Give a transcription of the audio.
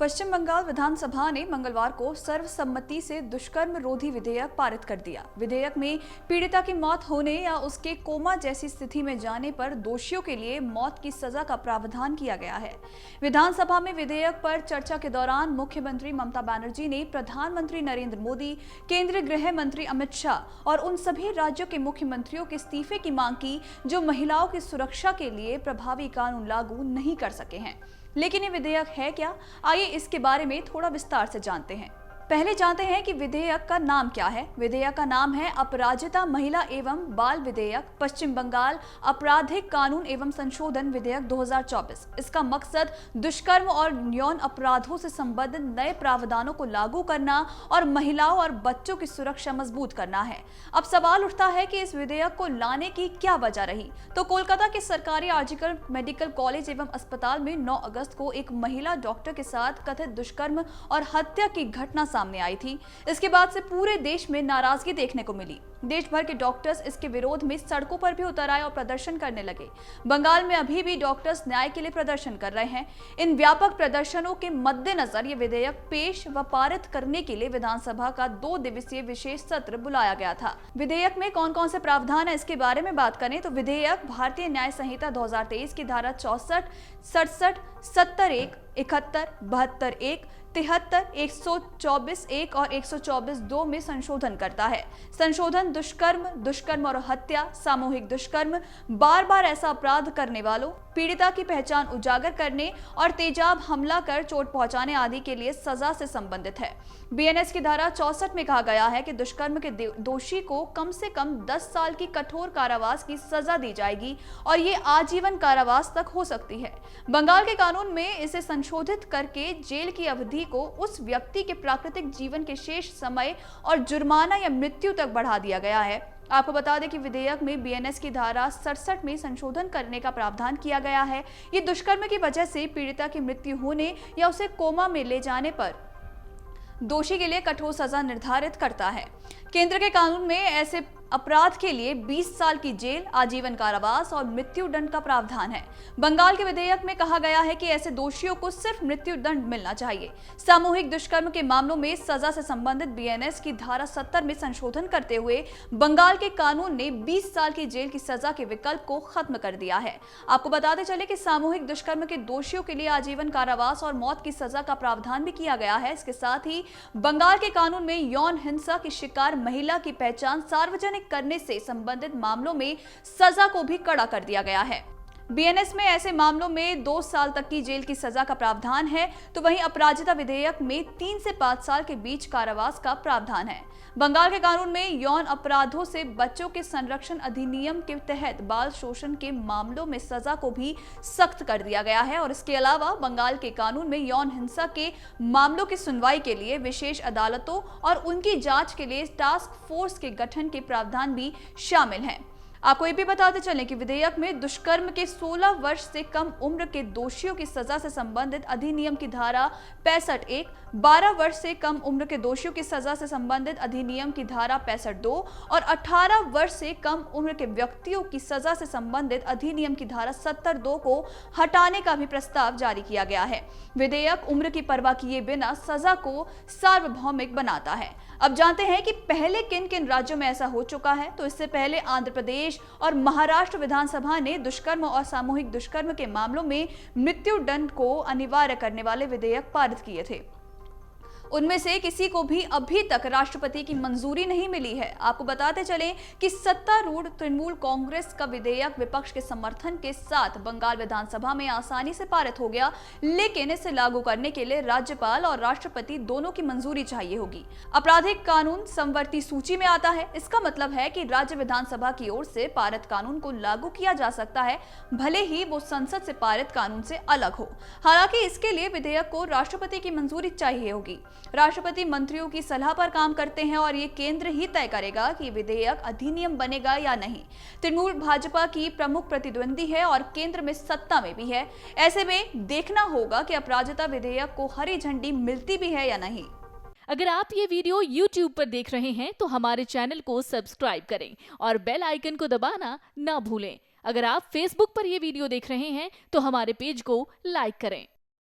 पश्चिम बंगाल विधानसभा ने मंगलवार को सर्वसम्मति से दुष्कर्म रोधी विधेयक पारित कर दिया। विधेयक में पीड़िता की मौत होने या उसके कोमा जैसी स्थिति में जाने पर दोषियों के लिए मौत की सजा का प्रावधान किया गया है। विधानसभा में विधेयक पर चर्चा के दौरान मुख्यमंत्री ममता बनर्जी ने प्रधानमंत्री नरेंद्र मोदी, केंद्रीय गृह मंत्री अमित शाह और उन सभी राज्यों के मुख्यमंत्रियों के इस्तीफे की मांग की जो महिलाओं की सुरक्षा के लिए प्रभावी कानून लागू नहीं कर सके हैं। लेकिन ये विधेयक है क्या? आइए इसके बारे में थोड़ा विस्तार से जानते हैं। पहले जानते हैं कि विधेयक का नाम क्या है। विधेयक का नाम है अपराजिता महिला एवं बाल विधेयक, पश्चिम बंगाल आपराधिक कानून एवं संशोधन विधेयक 2024। इसका मकसद दुष्कर्म और यौन अपराधों से संबंधित नए प्रावधानों को लागू करना और महिलाओं और बच्चों की सुरक्षा मजबूत करना है। अब सवाल उठता है कि इस विधेयक को लाने की क्या वजह रही। तो कोलकाता के सरकारी आर्जिकल मेडिकल कॉलेज एवं अस्पताल में 9 अगस्त को एक महिला डॉक्टर के साथ कथित दुष्कर्म और हत्या की घटना सामने आई थी। इसके बाद से पूरे देश में नाराजगी देखने को मिली। देश भर के डॉक्टर्स इसके विरोध में सड़कों पर भी उतर आए और प्रदर्शन करने लगे। बंगाल में अभी भी डॉक्टर्स न्याय के लिए प्रदर्शन कर रहे हैं। इन व्यापक प्रदर्शनों के मद्देनजर ये विधेयक पेश व पारित करने के लिए विधानसभा का 2 दिवसीय विशेष सत्र बुलाया गया था। विधेयक में कौन कौन से प्रावधान है, इसके बारे में बात करें तो विधेयक भारतीय न्याय संहिता 2023 की धारा 64, 67, 70(1), 71, 72(1), 73, 124(1) और 124(2) में संशोधन करता है। संशोधन दुष्कर्म और हत्या, सामूहिक दुष्कर्म, बार बार ऐसा अपराध करने वालों, पीड़िता की पहचान उजागर करने और तेजाब हमला कर चोट पहुंचाने आदि के लिए सजा से संबंधित है। बीएनएस की धारा 64 में कहा गया है कि दुष्कर्म के दोषी को कम से कम 10 साल की कठोर कारावास की सजा दी जाएगी और ये आजीवन कारावास तक हो सकती है। बंगाल के कानून में इसे संशोधित करके जेल की अवधि को उस व्यक्ति के प्राकृतिक जीवन के शेष समय और जुर्माना या मृत्यु तक बढ़ा दिया गया है। आपको बता दें कि विधेयक में बीएनएस की धारा 67 में संशोधन करने का प्रावधान किया गया है। ये दुष्कर्म की वजह से पीड़िता की मृत्यु होने या उसे कोमा में ले जाने पर दोषी के लिए कठोर सजा निर्धारित करता है। केंद्र के कानून में ऐसे अपराध के लिए 20 साल की जेल, आजीवन कारावास और मृत्यु दंड का प्रावधान है। बंगाल के विधेयक में कहा गया है कि ऐसे दोषियों को सिर्फ मृत्यु दंड मिलना चाहिए। सामूहिक दुष्कर्म के मामलों में सजा से संबंधित बीएनएस की धारा 70 में संशोधन करते हुए बंगाल के कानून ने 20 साल की जेल की सजा के विकल्प को खत्म कर दिया है। आपको बताते चले कि सामूहिक दुष्कर्म के दोषियों के लिए आजीवन कारावास और मौत की सजा का प्रावधान भी किया गया है। इसके साथ ही बंगाल के कानून में यौन हिंसा की शिकार महिला की पहचान सार्वजनिक करने से संबंधित मामलों में सजा को भी कड़ा कर दिया गया है। बीएनएस में ऐसे मामलों में 2 साल तक की जेल की सजा का प्रावधान है, तो वहीं अपराजिता विधेयक में 3 से 5 साल के बीच कारावास का प्रावधान है। बंगाल के कानून में यौन अपराधों से बच्चों के संरक्षण अधिनियम के तहत बाल शोषण के मामलों में सजा को भी सख्त कर दिया गया है और इसके अलावा बंगाल के कानून में यौन हिंसा के मामलों की सुनवाई के लिए विशेष अदालतों और उनकी जांच के लिए टास्क फोर्स के गठन के प्रावधान भी शामिल हैं। आपको ये भी बताते चलें कि विधेयक में दुष्कर्म के 16 वर्ष से कम उम्र के दोषियों की सजा से संबंधित अधिनियम की धारा 65(1), 12 वर्ष से कम उम्र के दोषियों की सजा से संबंधित अधिनियम की धारा 65(2) और 18 वर्ष से कम उम्र के व्यक्तियों की सजा से संबंधित अधिनियम की धारा 70(2) को हटाने का भी प्रस्ताव जारी किया गया है। विधेयक उम्र की परवाह किए बिना सजा को सार्वभौमिक बनाता है। अब जानते हैं कि पहले किन किन राज्यों में ऐसा हो चुका है। तो इससे पहले आंध्र प्रदेश और महाराष्ट्र विधानसभा ने दुष्कर्म और सामूहिक दुष्कर्म के मामलों में मृत्यु दंड को अनिवार्य करने वाले विधेयक पारित किए थे। उनमें से किसी को भी अभी तक राष्ट्रपति की मंजूरी नहीं मिली है। आपको बताते चलें कि सत्तारूढ़ तृणमूल कांग्रेस का विधेयक विपक्ष के समर्थन के साथ बंगाल विधानसभा में आसानी से पारित हो गया, लेकिन इसे लागू करने के लिए राज्यपाल और राष्ट्रपति दोनों की मंजूरी चाहिए होगी। आपराधिक कानून समवर्ती सूची में आता है। इसका मतलब है कि राज्य विधानसभा की ओर से पारित कानून को लागू किया जा सकता है, भले ही वो संसद से पारित कानून से अलग हो। हालांकि इसके लिए विधेयक को राष्ट्रपति की मंजूरी चाहिए होगी। राष्ट्रपति मंत्रियों की सलाह पर काम करते हैं और ये केंद्र ही तय करेगा कि विधेयक अधिनियम बनेगा या नहीं। तृणमूल भाजपा की प्रमुख प्रतिद्वंदी है और केंद्र में सत्ता में भी है। ऐसे में देखना होगा कि अपराजिता विधेयक को हरी झंडी मिलती भी है या नहीं। अगर आप ये वीडियो YouTube पर देख रहे हैं तो हमारे चैनल को सब्सक्राइब करें और बेल आइकन को दबाना ना भूलें। अगर आप Facebook पर ये वीडियो देख रहे हैं तो हमारे पेज को लाइक करें।